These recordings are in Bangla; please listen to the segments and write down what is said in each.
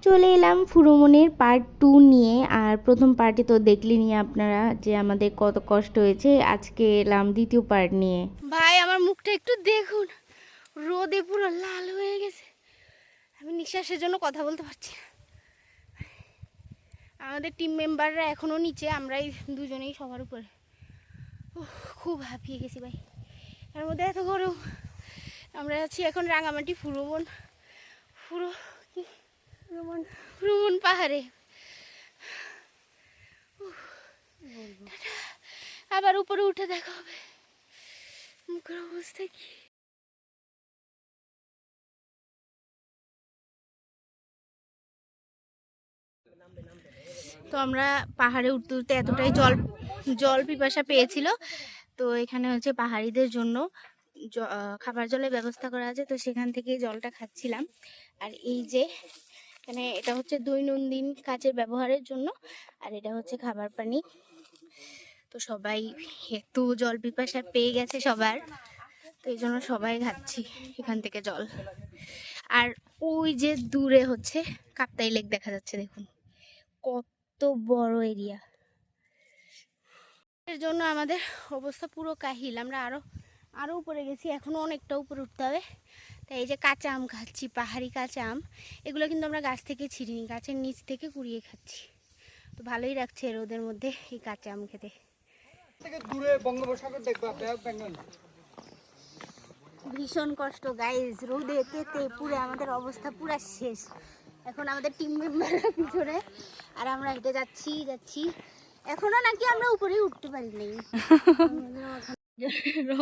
চলে এলাম ফুরোমনের পার্ট 2 নিয়ে। আর প্রথম পার্টে তো দেখলেনি আপনারা যে আমাদের কত কষ্ট হয়েছে। আজকে এলাম দ্বিতীয় পার্ট নিয়ে। ভাই আমার মুখটা একটু দেখুন, রোদে পুরো লাল হয়ে গেছে। আমি নিঃশ্বাসের জন্য কথা বলতে পারছি না। আমাদের টিম মেম্বাররা এখনও নিচে, আমরাই দুজনেই সবার উপরে। খুব হাঁপিয়ে গেছি ভাই, তার মধ্যে এত গরম। আমরা আছি এখন রাঙামাটি ফুরোমন ফুরোমন পাহাড়ে। আবার উপরে উঠে দেখা হবে। মুখের অবস্থা কি। তো আমরা পাহাড়ে উঠতে উঠতে এতটাই জল পিপাসা পেয়েছিল, তো এখানে হচ্ছে পাহাড়িদের জন্য খাবার জলের ব্যবস্থা করা আছে, তো সেখান থেকে জলটা খাচ্ছিলাম। আর এই যে এখানে এটা হচ্ছে দৈনন্দিন কাজের ব্যবহারের জন্য, আর এটা হচ্ছে খাবার পানি। তো সবাই একটু জল পিপাসা পেয়ে গেছে সবার, তো এই জন্য সবাই খাচ্ছি এখান থেকে জল। আর ওই যে দূরে হচ্ছে কাপ্তাই লেক দেখা যাচ্ছে, দেখুন কত বড় এরিয়া। এর জন্য আমাদের অবস্থা পুরো কাহিল। আমরা আরো উপরে গেছি, এখনো অনেকটা উপরে উঠতে হবে। তাই এই যে কাঁচা আম খাচ্ছি, পাহাড়ি কাঁচা আম। এগুলো কিন্তু আমরা গাছ থেকে ছিঁড়িনি, গাছের নিচ থেকে কুড়িয়ে খাচ্ছি। তো ভালোই লাগছে রোদের মধ্যে এই কাঁচা আম খেতে। ভীষণ কষ্ট গাইজ, রোদে তেতে পুরো আমাদের অবস্থা পুরো শেষ। এখন আমাদের টিম মেম্বাররা পিছনে, আর আমরা হেঁটে যাচ্ছি। এখনো নাকি আমরা উপরে উঠতে পারি নাই।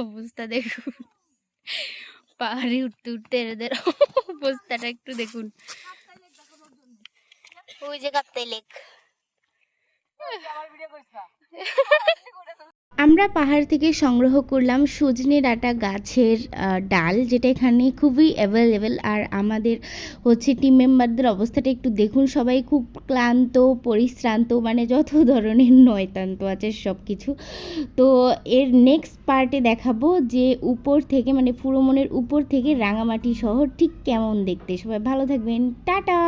অবস্থা দেখুন, পাহাড়ে উঠতে উঠতে এদের অবস্থাটা একটু দেখুন। ওই যে কাপ্তাই লেক। আমরা পাহাড় থেকে সংগ্রহ করলাম সজনে ডাঁটা গাছের ডাল, যেটা এখানে খুবই অ্যাভেলেবেল। আর আমাদের হচ্ছে টিম মেম্বারদের অবস্থাটা একটু দেখুন, সবাই খুব ক্লান্ত পরিশ্রান্ত, মানে যত ধরনের নয়তান্ত আছে সব কিছু। তো এর নেক্সট পার্টে দেখাবো যে উপর থেকে, মানে ফুরোমনের উপর থেকে রাঙামাটি শহর ঠিক কেমন দেখতে। সবাই ভালো থাকবেন, টাটা।